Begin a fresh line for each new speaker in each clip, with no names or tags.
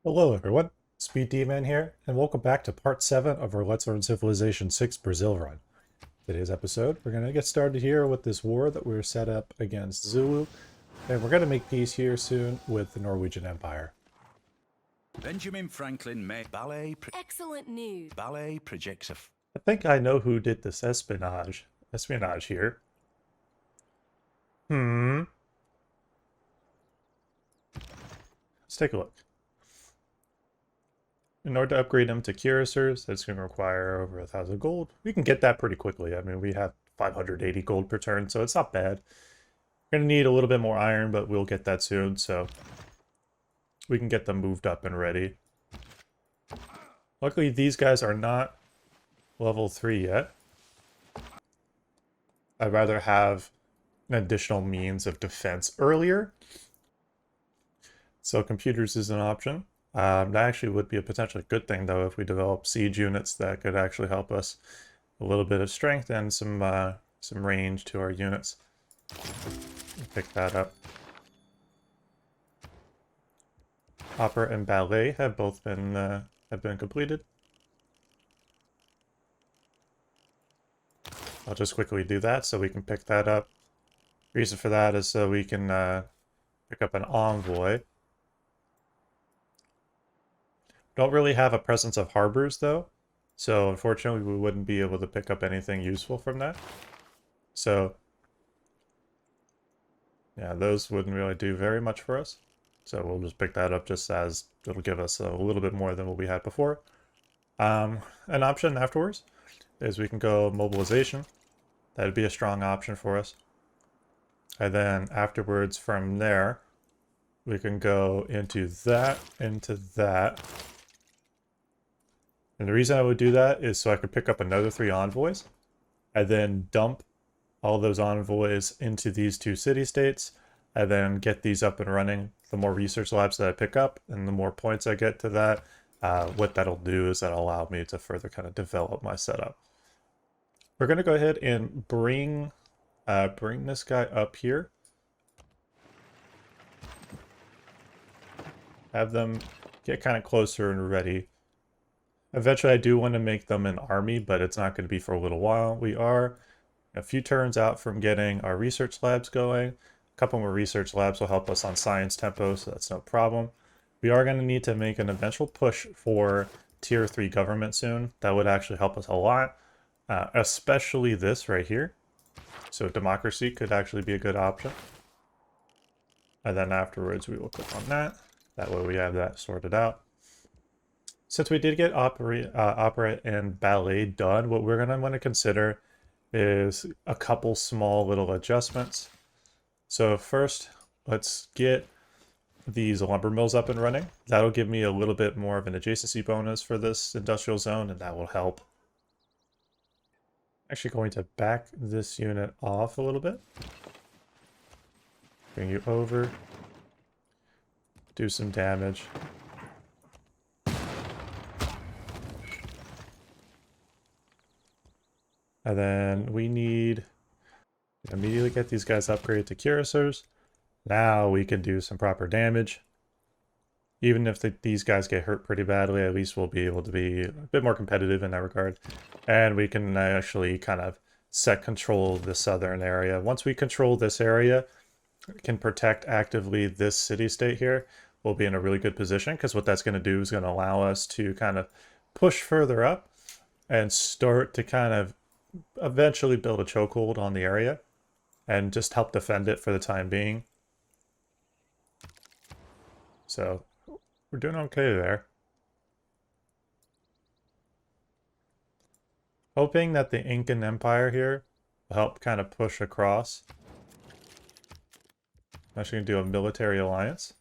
Hello everyone, SpeeDMan here, and welcome back to part 7 of our Let's Learn Civilization 6 Brazil run. Today's episode, we're going to get started here with this war that we're set up against Zulu, and we're going to make peace here soon with the Norwegian Empire.
Benjamin Franklin made
Excellent news.
ballet projects
I think I know who did this espionage here. Let's take a look. In order to upgrade them to cuirassiers, that's going to require over 1,000 gold. We can get that pretty quickly. I mean, we have 580 gold per turn, so it's not bad. We're going to need a little bit more iron, but we'll get that soon, so we can get them moved up and ready. Luckily, these guys are not level 3 yet. I'd rather have an additional means of defense earlier. So computers is an option. That actually would be a potentially good thing, though, if we develop siege units that could actually help us a little bit of strength and some range to our units. Pick that up. Opera and ballet have both been completed. I'll just quickly do that so we can pick that up. Reason for that is so we can pick up an envoy. Don't really have a presence of harbors, though, so unfortunately we wouldn't be able to pick up anything useful from that. So, yeah, those wouldn't really do very much for us. So we'll just pick that up just as it'll give us a little bit more than what we had before. An option afterwards is we can go mobilization. That'd be a strong option for us. And then afterwards from there, we can go into that. And the reason I would do that is so I could pick up another 3 envoys and then dump all those envoys into these 2 city-states and then get these up and running. The more research labs that I pick up and the more points I get to that, what that'll do is that'll allow me to further kind of develop my setup. We're going to go ahead and bring this guy up here. Have them get kind of closer and ready. Eventually, I do want to make them an army, but it's not going to be for a little while. We are a few turns out from getting our research labs going. A couple more research labs will help us on science tempo, so that's no problem. We are going to need to make an eventual push for tier 3 government soon. That would actually help us a lot, especially this right here. So democracy could actually be a good option. And then afterwards, we will click on that. That way we have that sorted out. Since we did get opera and ballet done, what we're going to want to consider is a couple small little adjustments. So first, let's get these lumber mills up and running. That'll give me a little bit more of an adjacency bonus for this industrial zone, and that will help. Actually going to back this unit off a little bit. Bring you over. Do some damage. And then we need to immediately get these guys upgraded to cuirassiers. Now we can do some proper damage. Even if these guys get hurt pretty badly, at least we'll be able to be a bit more competitive in that regard. And we can actually kind of set control of the southern area. Once we control this area, can protect actively this city-state here, we'll be in a really good position, because what that's going to do is going to allow us to kind of push further up and start to kind of eventually build a chokehold on the area and just help defend it for the time being. So we're doing okay there. Hoping that the Incan Empire here will help kind of push across. I'm actually going to do a military alliance.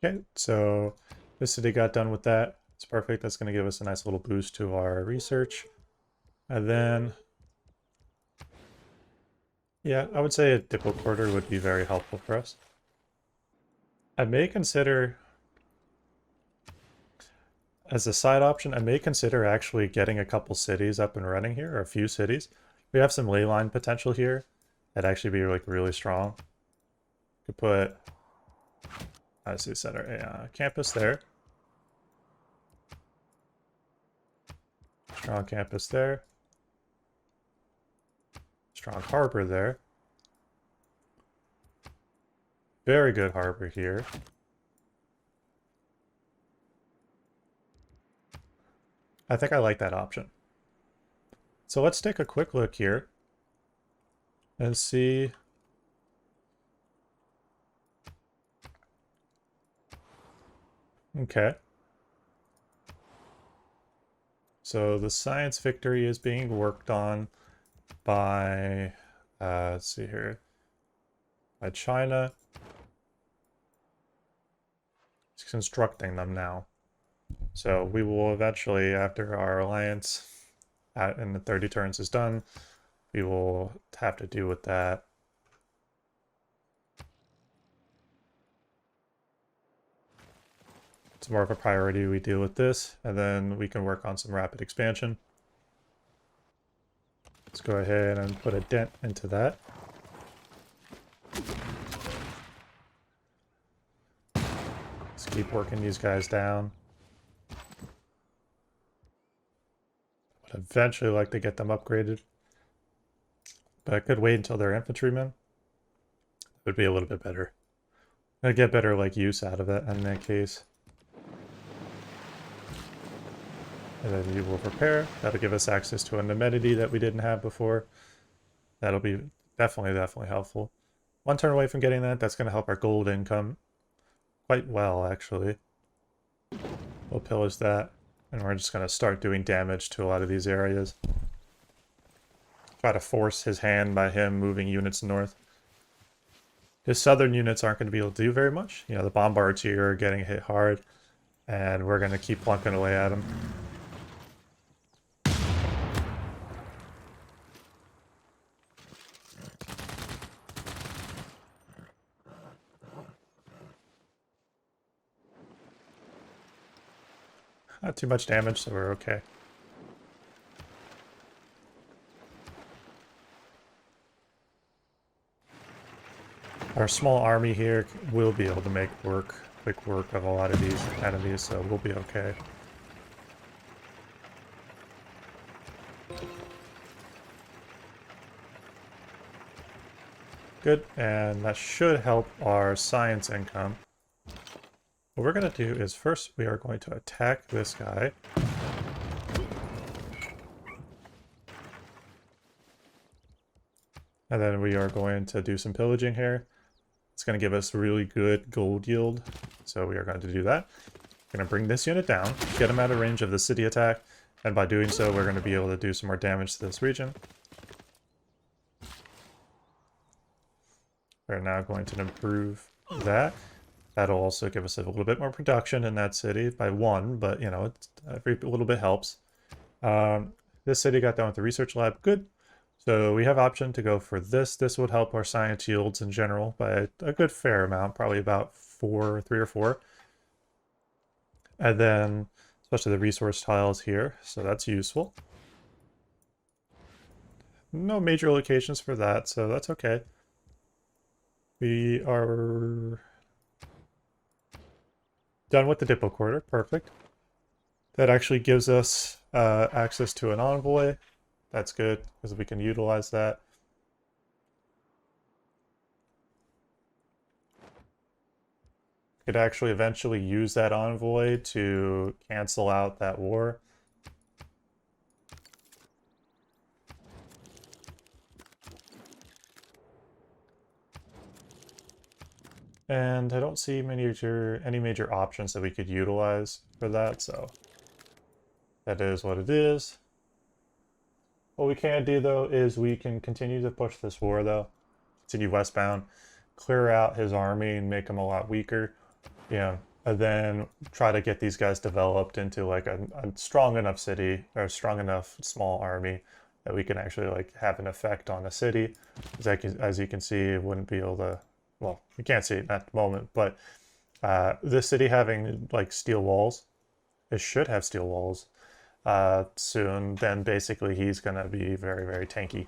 Okay, so this city got done with that. It's perfect. That's going to give us a nice little boost to our research. And then, yeah, I would say a diplo quarter would be very helpful for us. I may consider, as a side option, I may consider actually getting a couple cities up and running here, or a few cities. We have some ley line potential here. That'd actually be like really strong. Could put I see center campus there. Strong campus there. Strong harbor there. Very good harbor here. I think I like that option. So let's take a quick look here and see. Okay. So the science victory is being worked on by, let's see here, by China. It's constructing them now. So we will eventually, after our alliance in the 30 turns is done, we will have to deal with that. It's more of a priority we deal with this, and then we can work on some rapid expansion. Let's go ahead and put a dent into that. Let's keep working these guys down. Would eventually like to get them upgraded. But I could wait until they're infantrymen. It would be a little bit better. I'd get better like use out of it in that case. And then you will prepare. That'll give us access to an amenity that we didn't have before. That'll be definitely helpful. One turn away from getting that, that's going to help our gold income quite well, actually. We'll pillage that, and we're just going to start doing damage to a lot of these areas. Try to force his hand by him moving units north. His southern units aren't going to be able to do very much. You know, the bombards here are getting hit hard, and we're going to keep plunking away at him. Not too much damage, so we're okay. Our small army here will be able to make quick work of a lot of these enemies, so we'll be okay. Good, and that should help our science income. What we're going to do is first we are going to attack this guy. And then we are going to do some pillaging here. It's going to give us really good gold yield. So we are going to do that. We're going to bring this unit down, get him out of range of the city attack. And by doing so, we're going to be able to do some more damage to this region. We're now going to improve that. That'll also give us a little bit more production in that city by 1, but you know, it's, every little bit helps. This city got done with the research lab, good. So we have option to go for this. This would help our science yields in general by a good fair amount, probably about 3 or 4. And then, especially the resource tiles here, so that's useful. No major locations for that, so that's okay. We are done with the depot quarter, perfect. That actually gives us access to an envoy. That's good, because we can utilize that. Could actually eventually use that envoy to cancel out that war. And I don't see any major options that we could utilize for that, so that is what it is. What we can do, though, is we can continue to push this war, though. Continue westbound, clear out his army and make him a lot weaker. Yeah, and then try to get these guys developed into like a strong enough city, or a strong enough small army that we can actually like have an effect on the city. As you can see, it wouldn't be able to, well, you can't see it at the moment, but this city having like steel walls, it should have steel walls soon, then basically he's going to be very tanky.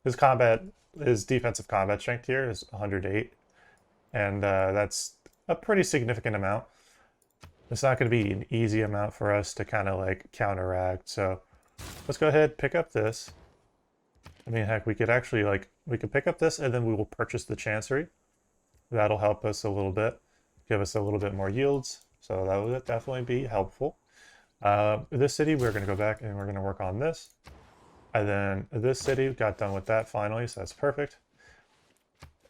His defensive combat strength here is 108, and that's a pretty significant amount. It's not going to be an easy amount for us to kind of like counteract, so let's go ahead, pick up this. I mean, heck, we could actually like, we could pick up this and then we will purchase the Chancery. That'll help us a little bit, give us a little bit more yields, so that would definitely be helpful. This city, we're going to go back and we're going to work on this. And then this city, got done with that finally, so that's perfect.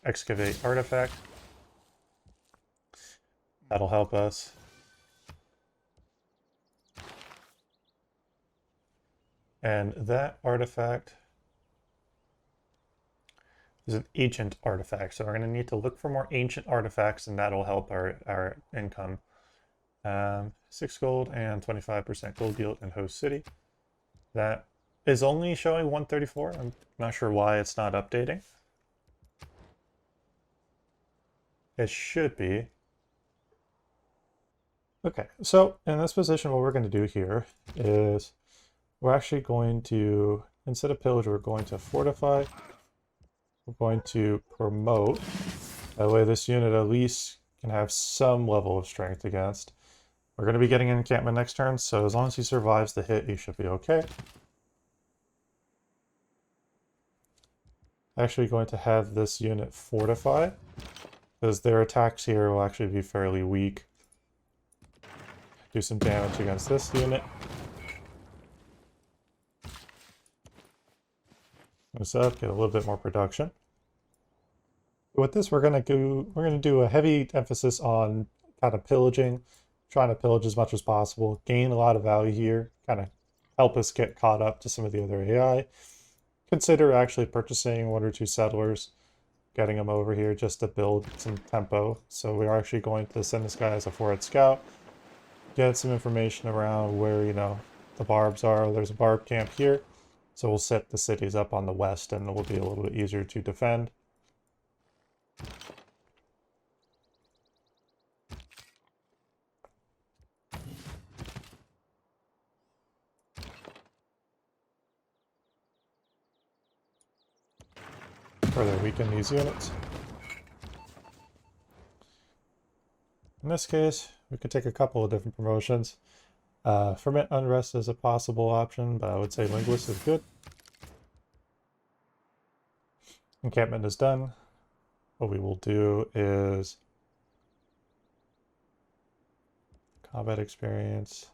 Excavate artifact. That'll help us. And that artifact is an ancient artifact, so we're going to need to look for more ancient artifacts, and that'll help our income. 6 gold and 25% gold yield in host city. That is only showing 134. I'm not sure why it's not updating. It should be. Okay, so in this position, what we're going to do here is we're actually going to, instead of pillage, we're going to fortify. We're going to promote. That way this unit at least can have some level of strength against. We're going to be getting an encampment next turn, so as long as he survives the hit, he should be okay. Actually going to have this unit fortify, because their attacks here will actually be fairly weak. Do some damage against this unit. This up, get a little bit more production. With this, we're gonna do a heavy emphasis on kind of pillaging, trying to pillage as much as possible, gain a lot of value here, kind of help us get caught up to some of the other AI. Consider actually purchasing 1 or 2 settlers, getting them over here just to build some tempo. So we're actually going to send this guy as a forward scout, get some information around where, you know, the barbs are. There's a barb camp here. So we'll set the cities up on the west and it will be a little bit easier to defend. Further weaken these units. In this case, we could take a couple of different promotions. Ferment Unrest is a possible option, but I would say Linguist is good. Encampment is done. What we will do is combat experience.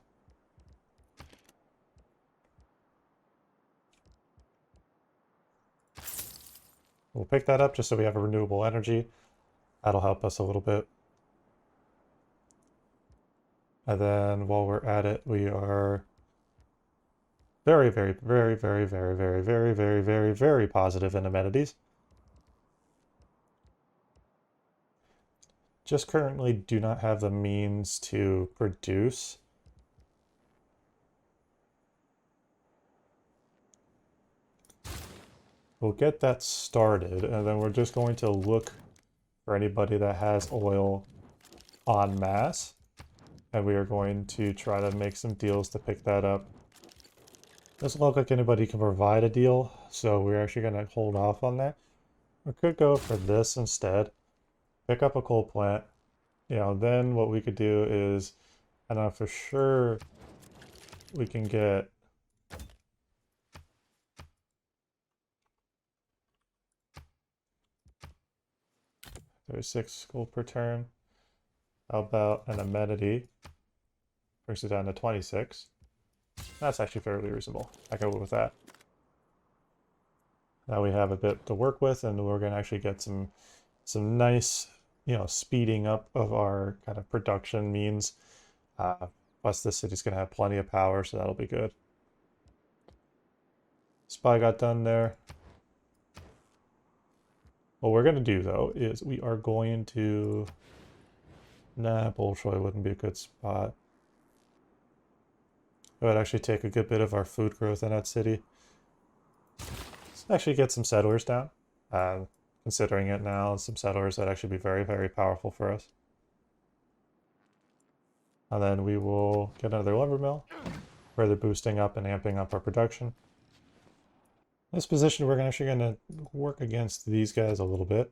We'll pick that up just so we have a renewable energy. That'll help us a little bit. And then while we're at it, we are very, very, very, very, very, very, very, very, very, very positive in amenities. Just currently do not have the means to produce. We'll get that started, and then we're just going to look for anybody that has oil en masse. And we are going to try to make some deals to pick that up. Doesn't look like anybody can provide a deal, so we're actually going to hold off on that. We could go for this instead. Pick up a coal plant. You know, then what we could do is, I know for sure we can get there's 6 gold per turn. How about an amenity? Brings it down to 26. That's actually fairly reasonable. I go with that. Now we have a bit to work with, and we're going to actually get some nice, you know, speeding up of our kind of production means. Plus, this city's going to have plenty of power, so that'll be good. Spy got done there. What we're going to do, though, is we are going to... Nah, Bolshoi wouldn't be a good spot. It would actually take a good bit of our food growth in that city. Let's actually get some settlers down. Considering it now, some settlers that actually be very, very powerful for us. And then we will get another lumber mill, further boosting up and amping up our production. In this position, we're actually going to work against these guys a little bit.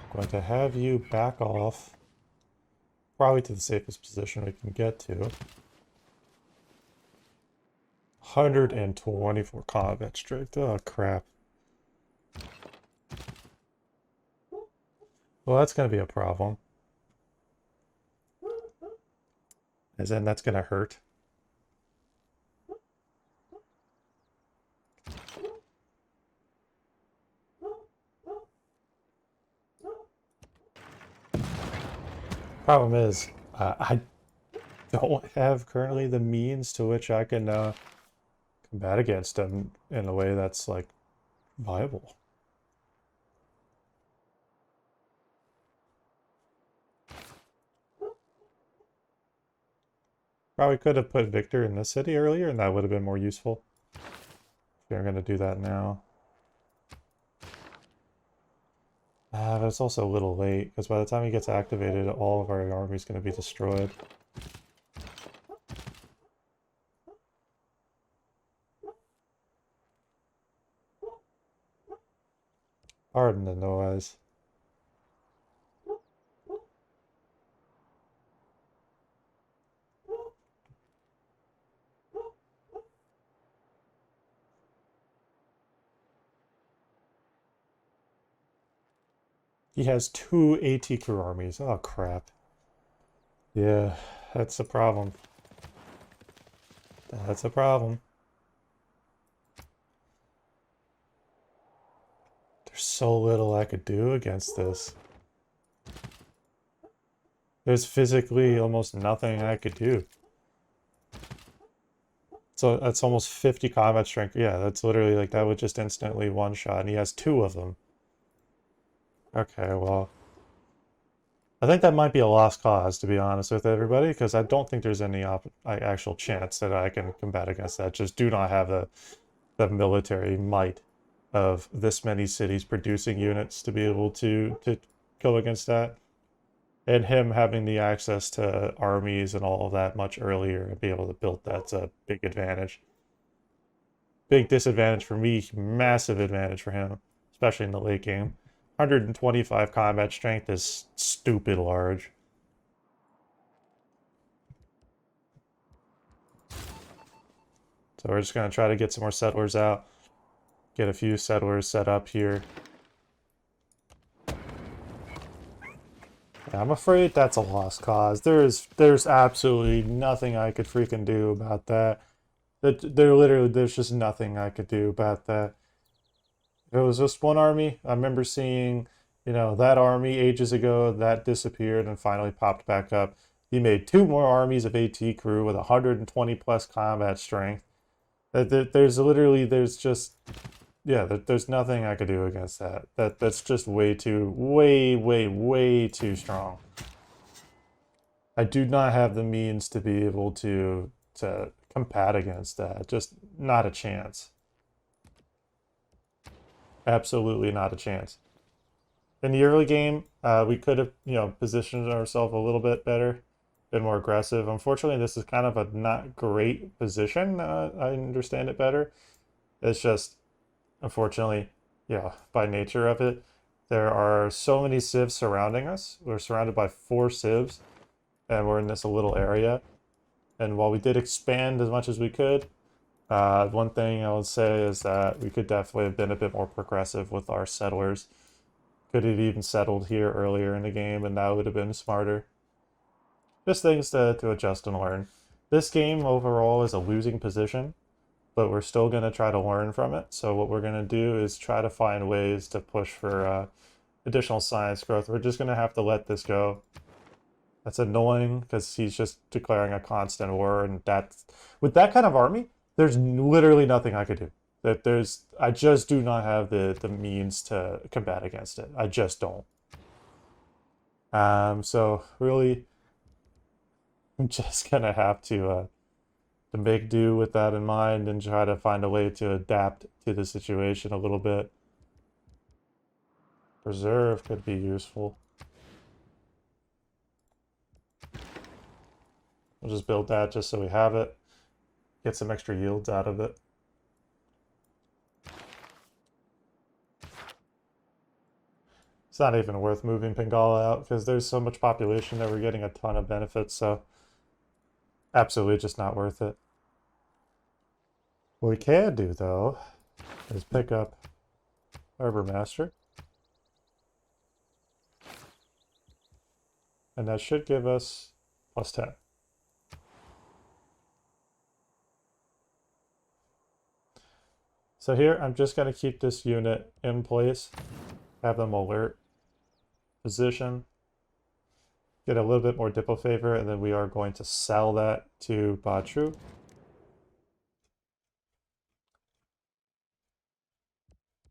I'm going to have you back off. Probably to the safest position we can get to. 124 combat strength. Oh, crap. Well, that's going to be a problem. As in, that's going to hurt. Problem is, I don't have currently the means to which I can combat against them in a way that's, like, viable. Probably could have put Victor in this city earlier, and that would have been more useful. We're going to do that now. But it's also a little late, because by the time he gets activated, all of our army's going to be destroyed. Pardon the noise. He has 2 AT crew armies. Oh, crap. Yeah, that's a problem. That's a problem. There's so little I could do against this. There's physically almost nothing I could do. So that's almost 50 combat strength. Yeah, that's literally like that would just instantly one-shot, and he has 2 of them. Okay, well, I think that might be a lost cause, to be honest with everybody, because I don't think there's any actual chance that I can combat against that. Just do not have the military might of this many cities producing units to be able to go against that. And him having the access to armies and all of that much earlier and be able to build that's a big advantage. Big disadvantage for me, massive advantage for him, especially in the late game. 125 combat strength is stupid large. So we're just going to try to get some more settlers out. Get a few settlers set up here. Yeah, I'm afraid that's a lost cause. There's absolutely nothing I could freaking do about that. There's just nothing I could do about that. If it was just one army, I remember seeing, that army ages ago, that disappeared and finally popped back up. He made 2 more armies of AT crew with 120 plus combat strength. There's nothing I could do against that. That's just way too strong. I do not have the means to be able to combat against that. Just not a chance. Absolutely not a chance. In the early game, we could have, positioned ourselves a little bit better, been more aggressive. Unfortunately, this is kind of a not great position. I understand it better. It's just, unfortunately, by nature of it, there are so many civs surrounding us. We're surrounded by 4 civs, and we're in this little area. And while we did expand as much as we could, one thing I would say is that we could definitely have been a bit more progressive with our settlers. Could have even settled here earlier in the game, and that would have been smarter. Just things to adjust and learn. This game overall is a losing position, but we're still going to try to learn from it. So what we're going to do is try to find ways to push for additional science growth. We're just going to have to let this go. That's annoying because he's just declaring a constant war, and with that kind of army, there's literally nothing I could do. I just do not have the means to combat against it. I just don't. So really, I'm just gonna have to make do with that in mind and try to find a way to adapt to the situation a little bit. Reserve could be useful. We'll just build that just so we have it. Get some extra yields out of it. It's not even worth moving Bengala out because there's so much population that we're getting a ton of benefits, so absolutely just not worth it. What we can do, though, is pick up Harbor Master. And that should give us plus 10. So here, I'm just going to keep this unit in place, have them alert, position, get a little bit more Diplo favor, and then we are going to sell that to Batru. You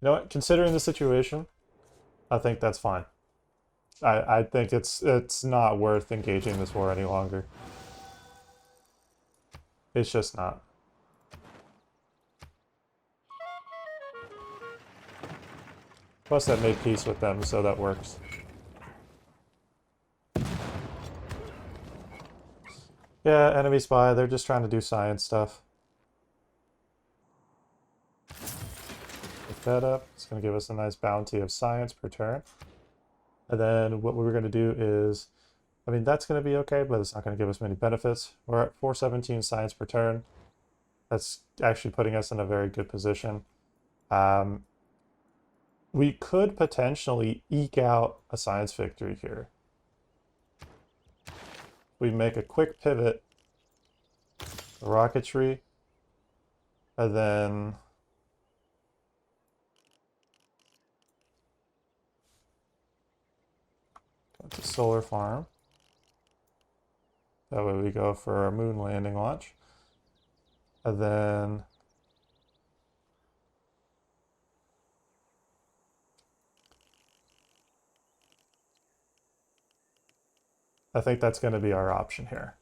know what? Considering the situation, I think that's fine. I think it's not worth engaging this war any longer. It's just not. Plus, that made peace with them, so that works. Yeah, enemy spy, they're just trying to do science stuff. Pick that up. It's going to give us a nice bounty of science per turn. And then what we're going to do is, I mean, that's going to be okay, but it's not going to give us many benefits. We're at 417 science per turn. That's actually putting us in a very good position. We could potentially eke out a science victory here. We make a quick pivot, rocketry, and then go to solar farm. That way we go for our moon landing launch. And then I think that's going to be our option here.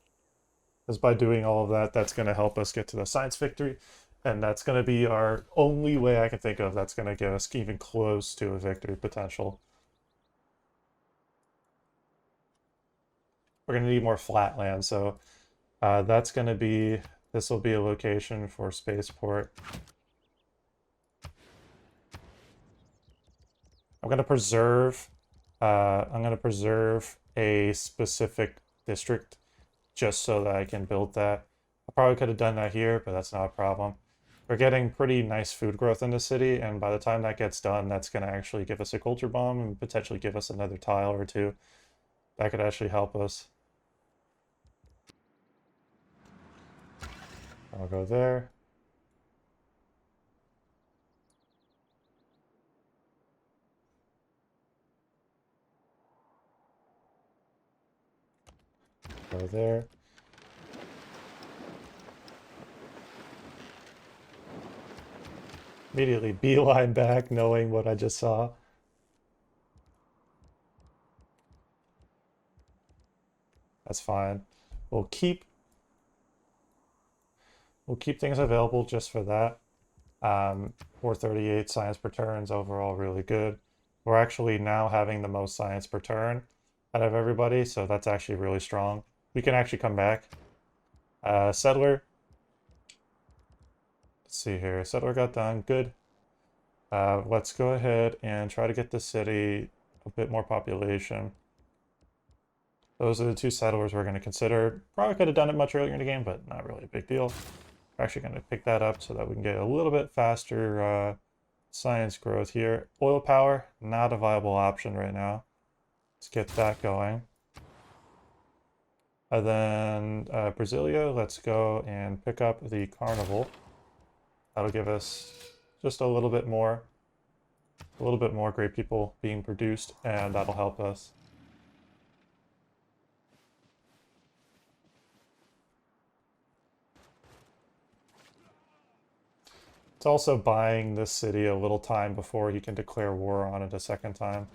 Because by doing all of that, that's going to help us get to the science victory. And that's going to be our only way I can think of that's going to get us even close to a victory potential. We're going to need more flat land, so that's going to be, this will be a location for spaceport. I'm going to preserve a specific district just so that I can build that. I probably could have done that here, but that's not a problem. We're getting pretty nice food growth in the city, and by the time that gets done, that's going to actually give us a culture bomb and potentially give us another tile or two. That could actually help us. I'll go there. Go there. Immediately beeline back, knowing what I just saw. That's fine. We'll keep things available just for that. 438 science per turn is overall really good. We're actually now having the most science per turn out of everybody, so that's actually really strong. We can actually come back. Settler. Let's see here. Settler got done. Good. Let's go ahead and try to get the city a bit more population. Those are the two settlers we're going to consider. Probably could have done it much earlier in the game, but not really a big deal. We're actually going to pick that up so that we can get a little bit faster science growth here. Oil power, not a viable option right now. Let's get that going. And then Brasilia, let's go and pick up the Carnival. That'll give us just a little bit more great people being produced, and that'll help us. It's also buying this city a little time before he can declare war on it a second time.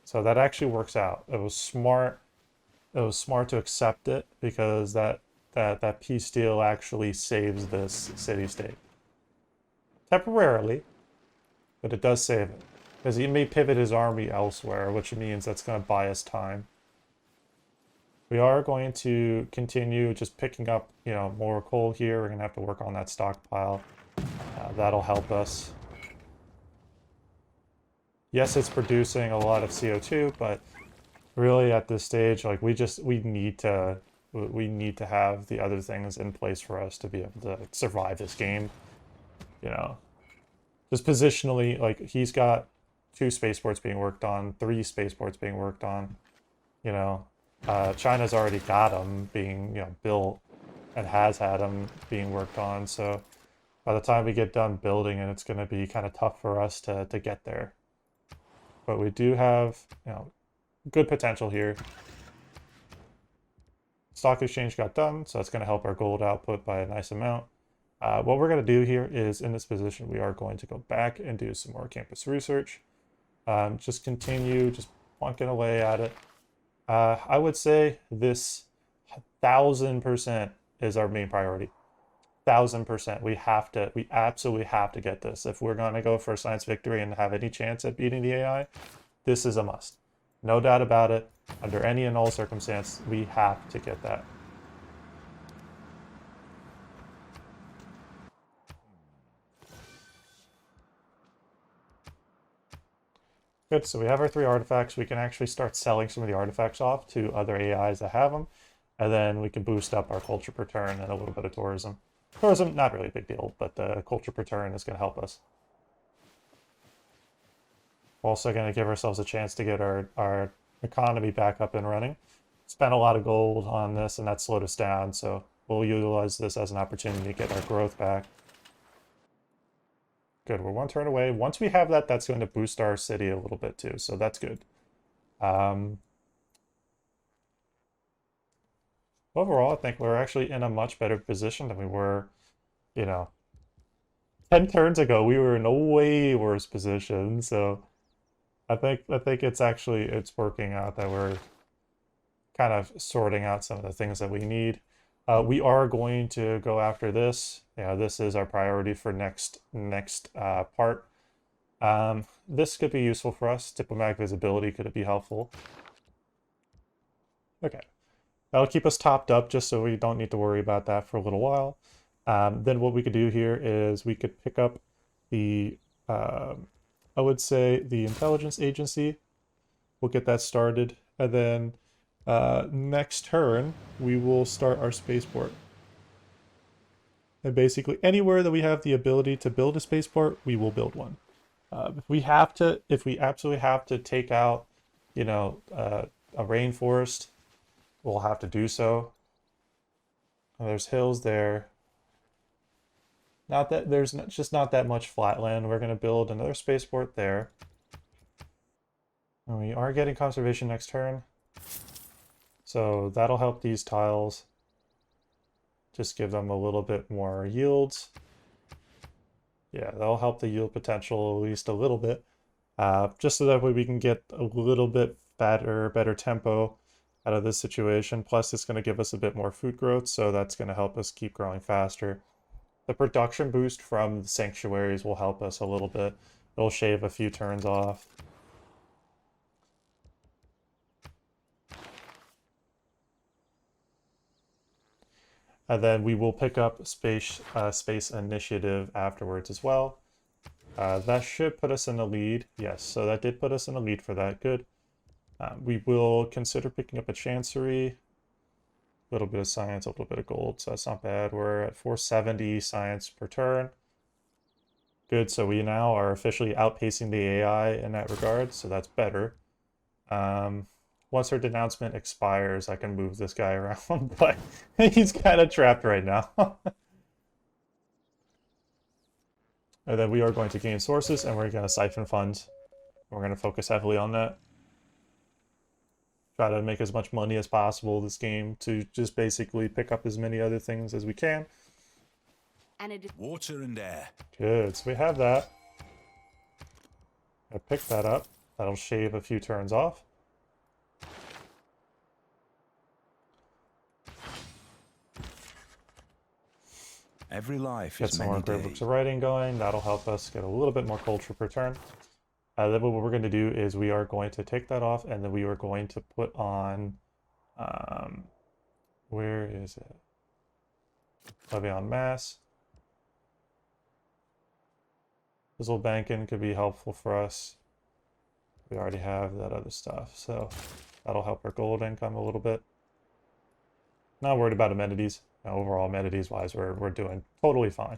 So that actually works out. It was smart. It was smart to accept it because that peace deal actually saves this city-state. Temporarily, but it does save it. Because he may pivot his army elsewhere, which means that's going to buy us time. We are going to continue just picking up, you know, more coal here. We're going to have to work on that stockpile. That'll help us. Yes, it's producing a lot of CO2, but really at this stage, like we need to have the other things in place for us to be able to survive this game. You know, just positionally, like he's got 2 spaceports being worked on, 3 spaceports being worked on. You know, China's already got them being built and has had them being worked on. So by the time we get done building it, it's going to be kind of tough for us to get there. But we do have good potential here. Stock exchange got done, so that's going to help our gold output by a nice amount. What we're going to do here is in this position, we are going to go back and do some more campus research. Just continue just plunking away at it. I would say this 1000% is our main priority. 1000%. We absolutely have to get this. If we're going to go for a science victory and have any chance at beating the AI, this is a must. No doubt about it. Under any and all circumstance, we have to get that. Good, so we have our 3 artifacts. We can actually start selling some of the artifacts off to other AIs that have them, and then we can boost up our culture per turn and a little bit of tourism. Tourism, not really a big deal, but the culture per turn is going to help us. We're also going to give ourselves a chance to get our economy back up and running. Spent a lot of gold on this, and that slowed us down, so we'll utilize this as an opportunity to get our growth back. Good, we're 1 turn away. Once we have that, that's going to boost our city a little bit too, so that's good. Overall, I think we're actually in a much better position than we were, 10 turns ago. We were in a way worse position, so I think it's working out that we're kind of sorting out some of the things that we need. We are going to go after this. This is our priority for next part. This could be useful for us. Diplomatic visibility, could it be helpful? Okay. That'll keep us topped up just so we don't need to worry about that for a little while. Then what we could do here is we could pick up the, I would say, the intelligence agency. We'll get that started. And then next turn, we will start our spaceport. And basically anywhere that we have the ability to build a spaceport, we will build one. If we absolutely have to take out, a rainforest, we'll have to do so. There's hills there. Not that there's just not that much flat land. We're going to build another spaceport there. And we are getting conservation next turn. So that'll help these tiles. Just give them a little bit more yields. Yeah, that'll help the yield potential at least a little bit. Just so that way we can get a little bit better tempo out of this situation. Plus it's going to give us a bit more food growth, so that's going to help us keep growing faster. The production boost from the sanctuaries will help us a little bit. It'll shave a few turns off. And then we will pick up space initiative afterwards as well. That should put us in the lead. Yes, so that did put us in the lead for that. Good. We will consider picking up a chancery. A little bit of science, a little bit of gold, so that's not bad. We're at 470 science per turn. Good, so we now are officially outpacing the AI in that regard, so that's better. Once our denouncement expires, I can move this guy around, but he's kind of trapped right now. And then we are going to gain sources, and we're going to siphon funds. We're going to focus heavily on that. Try to make as much money as possible this game to just basically pick up as many other things as we can.
And it is
Water and air.
Good, so we have that. I picked that up. That'll shave a few turns off.
Every life
Get
is
some more
many
great
days.
books of writing going. That'll help us get a little bit more culture per turn. Then what we're going to do is we are going to take that off, and then we are going to put on, where is it? Levy on mass. Fizzle banking could be helpful for us. We already have that other stuff, so that'll help our gold income a little bit. Not worried about amenities. Overall, amenities-wise, we're doing totally fine.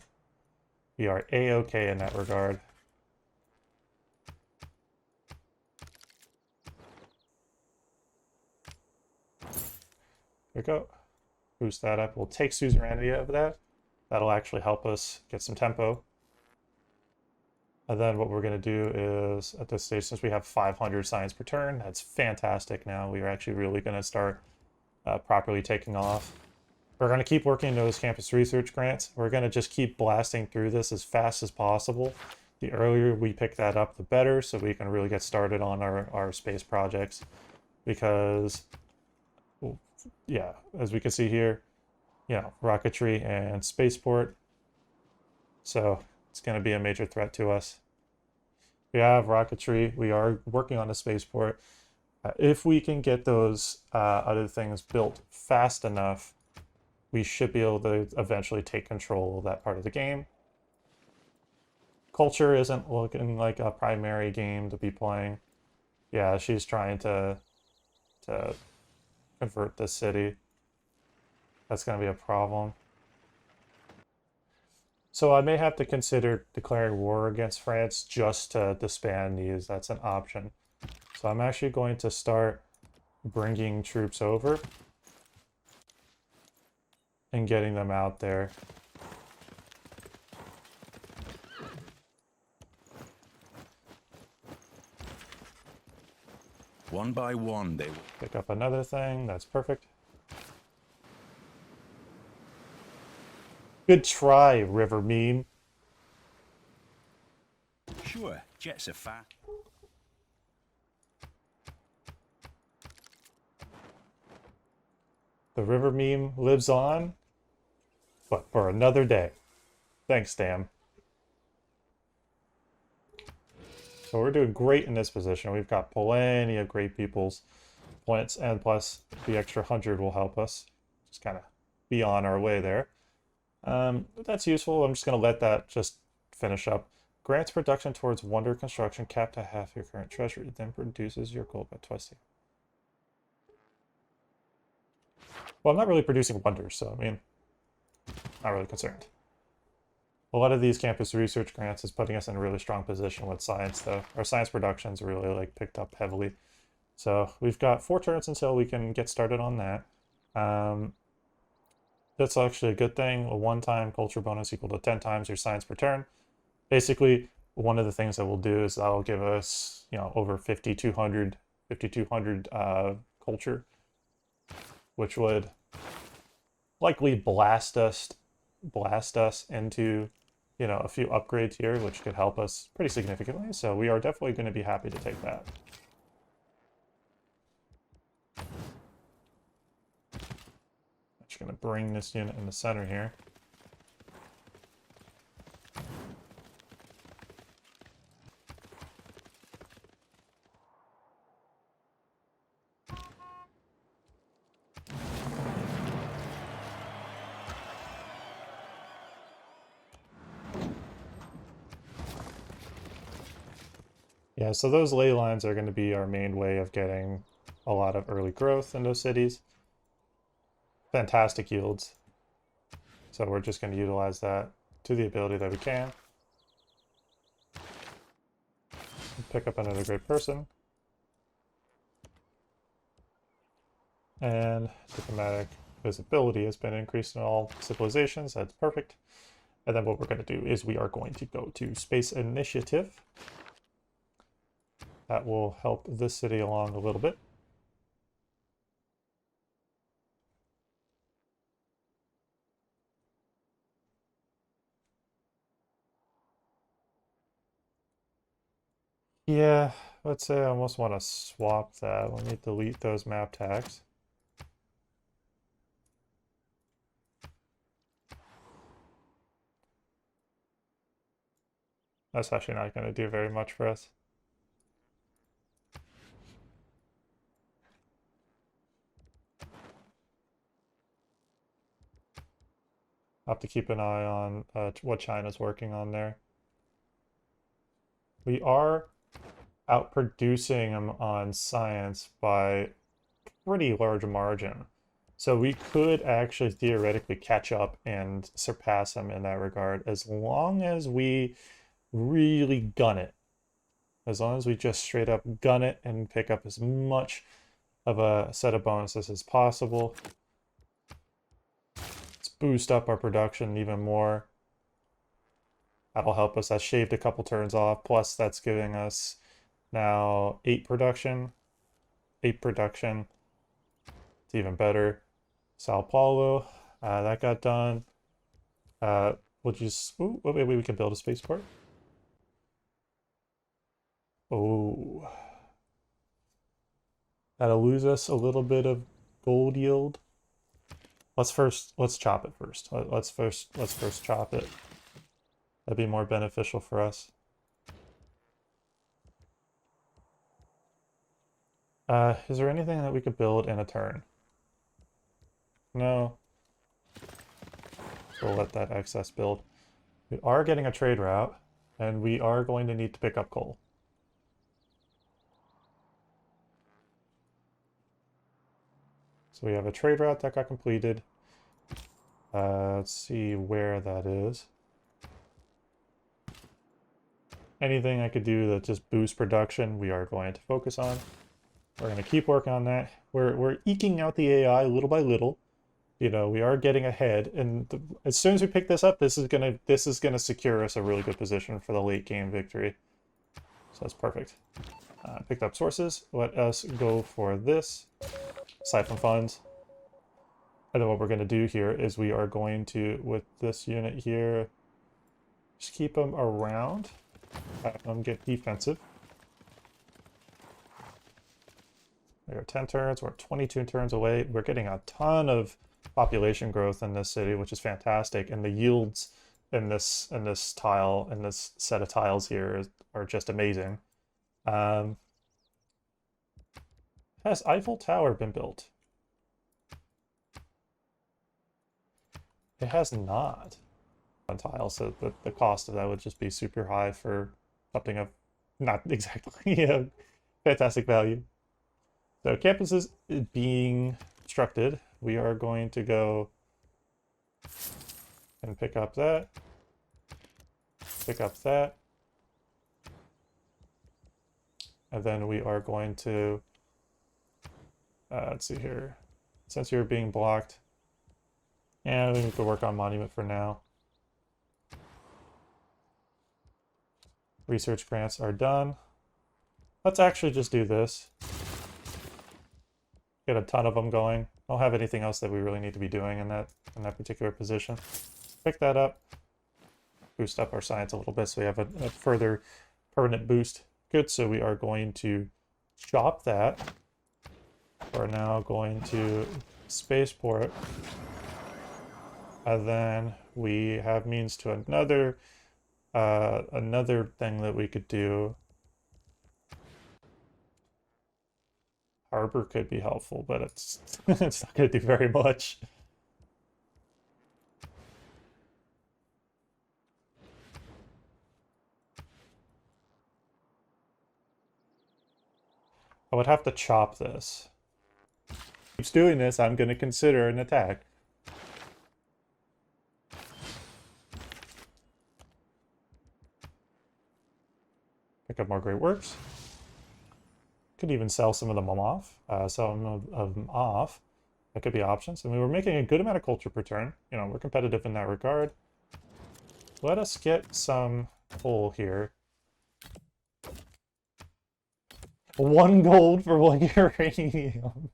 We are A-okay in that regard. There we go. Boost that up. We'll take suzerainty out of that. That'll actually help us get some tempo. And then what we're going to do is, at this stage, since we have 500 science per turn, that's fantastic now. We are actually really going to start properly taking off. We're going to keep working those campus research grants. We're going to just keep blasting through this as fast as possible. The earlier we pick that up, the better, so we can really get started on our space projects. Because, yeah, as we can see here, rocketry and spaceport. So it's going to be a major threat to us. We have rocketry. We are working on a spaceport. If we can get those other things built fast enough, we should be able to eventually take control of that part of the game. Culture isn't looking like a primary game to be playing. Yeah, she's trying to convert this city. That's going to be a problem. So I may have to consider declaring war against France just to disband these. That's an option. So I'm actually going to start bringing troops over and getting them out there.
One by one, they will.
Pick up another thing. That's perfect. Good try, River Meme.
Sure, jets are fat.
The River Meme lives on, but for another day. Thanks, Dan. So we're doing great in this position. We've got plenty of great people's points, and plus the extra 100 will help us. Just kind of be on our way there. That's useful. I'm just going to let that just finish up. Grants production towards wonder construction capped at half your current treasury, then produces your gold by twice. Well, I'm not really producing wonders, so I mean, not really concerned. A lot of these campus research grants is putting us in a really strong position with science, though. Our science production's really picked up heavily. So we've got 4 turns until we can get started on that. That's actually a good thing. A one-time culture bonus equal to 10 times your science per turn. Basically, one of the things that we'll do is that'll give us, over 5,200 culture, which would likely blast us into, a few upgrades here, which could help us pretty significantly. So we are definitely going to be happy to take that. Just going to bring this unit in the center here. Yeah, so those ley lines are going to be our main way of getting a lot of early growth in those cities. Fantastic yields. So we're just going to utilize that to the ability that we can. Pick up another great person. And diplomatic visibility has been increased in all civilizations. That's perfect. And then what we're going to do is we are going to go to Space Initiative. That will help this city along a little bit. Yeah, let's say I almost want to swap that. Let me delete those map tags. That's actually not going to do very much for us. I'll have to keep an eye on what China's working on there. We are outproducing him on science by pretty large margin. So we could actually theoretically catch up and surpass him in that regard as long as we really gun it. As long as we just straight up gun it and pick up as much of a set of bonuses as possible. Let's boost up our production even more. That'll help us. That shaved a couple turns off. Plus that's giving us now 8 production. 8 production. It's even better. Sao Paulo. That got done. We'll just... Ooh, maybe we can build a spaceport. Oh. That'll lose us a little bit of gold yield. Let's chop it first. Let's first chop it. That'd be more beneficial for us. Is there anything that we could build in a turn? No. So we'll let that excess build. We are getting a trade route, and we are going to need to pick up coal. So we have a trade route that got completed. Let's see where that is. Anything I could do that just boosts production, we are going to focus on. We're going to keep working on that. We're eking out the AI little by little. You know, we are getting ahead, and as soon as we pick this up, this is gonna secure us a really good position for the late game victory. So that's perfect. Picked up sources. Let us go for this. Siphon funds. And then what we're going to do here is we are going to, with this unit here, just keep them around. Have them get defensive. We are 10 turns. We're 22 turns away. We're getting a ton of population growth in this city, which is fantastic. And the yields in this tile, in this set of tiles here, are just amazing. Has Eiffel Tower been built? It has not. On tile, so the cost of that would just be super high for something of not exactly a fantastic value. So campus is being constructed. We are going to go and pick up that. Pick up that. And then we are going to, let's see here. Since you're being blocked, and we need to work on monument for now. Research grants are done. Let's actually just do this. Get a ton of them going. I don't have anything else that we really need to be doing in that particular position. Pick that up. Boost up our science a little bit so we have a further permanent boost. Good, so we are going to chop that. We're now going to spaceport. And then we have means to another thing that we could do. Harbor could be helpful, but it's it's not going to do very much. I would have to chop this. If it keeps doing this, I'm going to consider an attack. Pick up more great works. Could even sell some of them off. Sell some of them off. That could be options. And we were making a good amount of culture per turn. You know, we're competitive in that regard. Let us get some coal here. 1 gold for 1 uranium.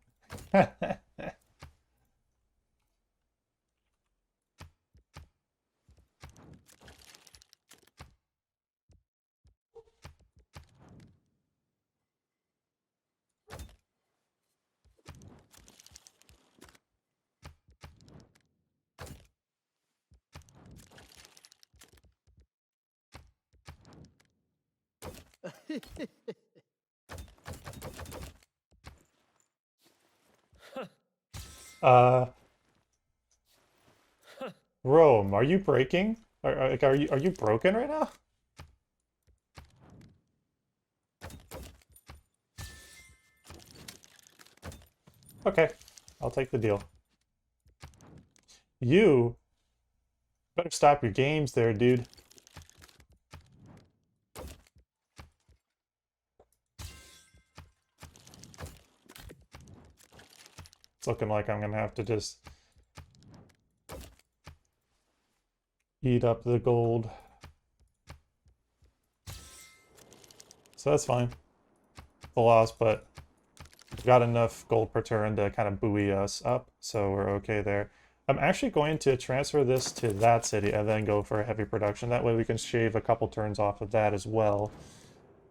Rome, are you breaking? Are you broken right now? Okay, I'll take the deal. You better stop your games there, dude. It's looking like I'm gonna have to just eat up the gold. So that's fine. The loss, but we've got enough gold per turn to kind of buoy us up, so we're okay there. I'm actually going to transfer this to that city and then go for a heavy production. That way we can shave a couple turns off of that as well.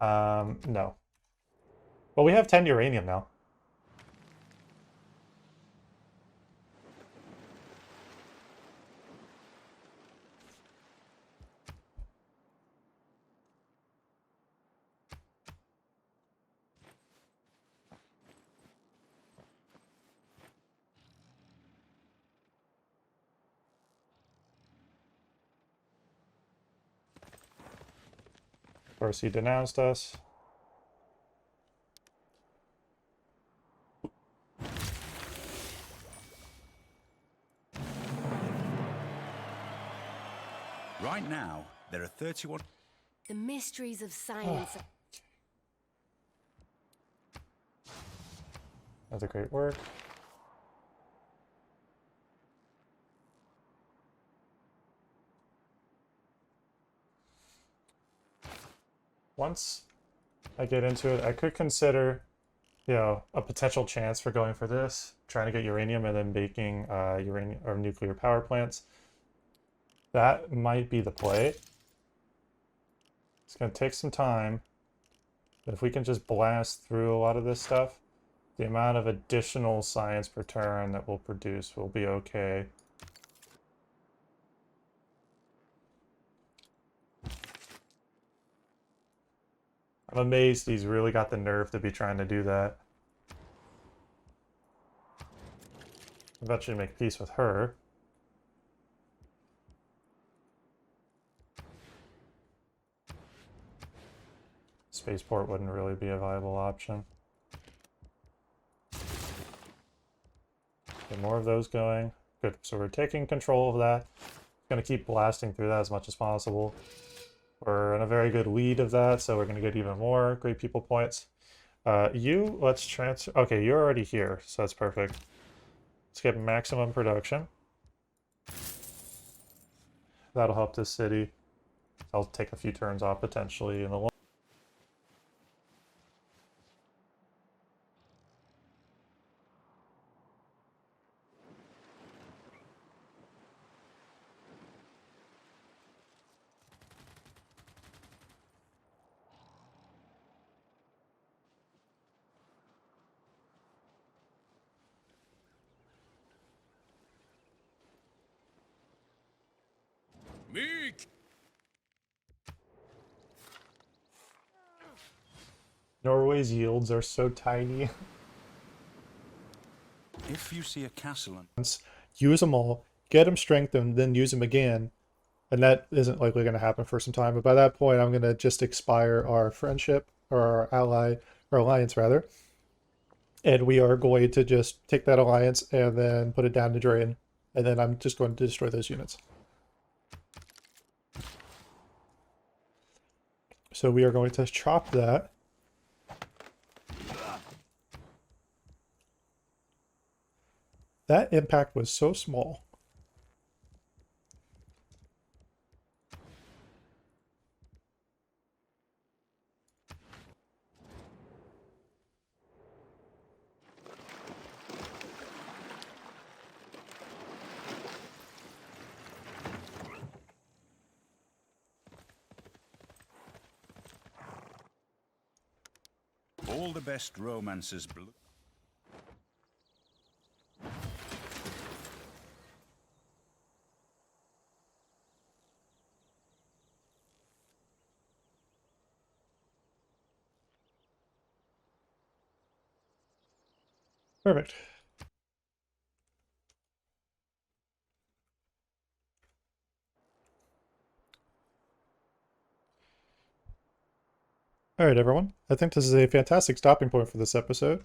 No. Well, we have 10 uranium now. Of course, he denounced us.
Right now, there are 31...
The mysteries of science.
That's a great work. Once I get into it, I could consider, you know, a potential chance for going for this, trying to get uranium and then making uranium or nuclear power plants. That might be the play. It's going to take some time, but if we can just blast through a lot of this stuff, the amount of additional science per turn that we'll produce will be okay. I'm amazed he's really got the nerve to be trying to do that. Eventually make peace with her. Spaceport wouldn't really be a viable option. Get more of those going. Good, so we're taking control of that. Gonna keep blasting through that as much as possible. We're in a very good lead of that, so we're gonna get even more great people points. Let's transfer. Okay, you're already here, so that's perfect. Let's get maximum production. That'll help this city. I'll take a few turns off potentially in the long.
Meek!
Norway's yields are so tiny.
If you see a castle and...
Use them all, get them strengthened, then use them again. And that isn't likely going to happen for some time. But by that point, I'm going to just expire our friendship, or our ally, or alliance rather. And we are going to just take that alliance and then put it down the drain. And then I'm just going to destroy those units. So we are going to chop that. That impact was so small.
All the best romances...
Perfect. All right, everyone. I think this is a fantastic stopping point for this episode.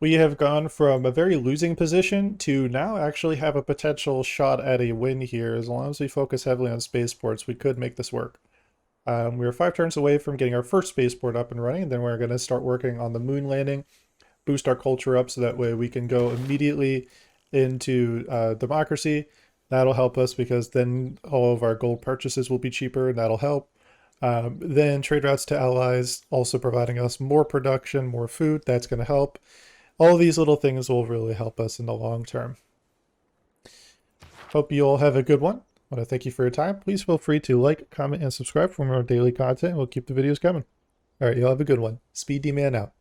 We have gone from a very losing position to now actually have a potential shot at a win here. As long as we focus heavily on spaceports, we could make this work. We were 5 turns away from getting our first spaceport up and running, and then we're going to start working on the moon landing, boost our culture up so that way we can go immediately into democracy. That'll help us because then all of our gold purchases will be cheaper, and that'll help. Then trade routes to allies, also providing us more production, more food. That's going to help. All these little things will really help us in the long term. Hope you all have a good one. I want to thank you for your time. Please feel free to like, comment, and subscribe for more daily content. We'll keep the videos coming. All right, y'all have a good one. SpeeDMan out.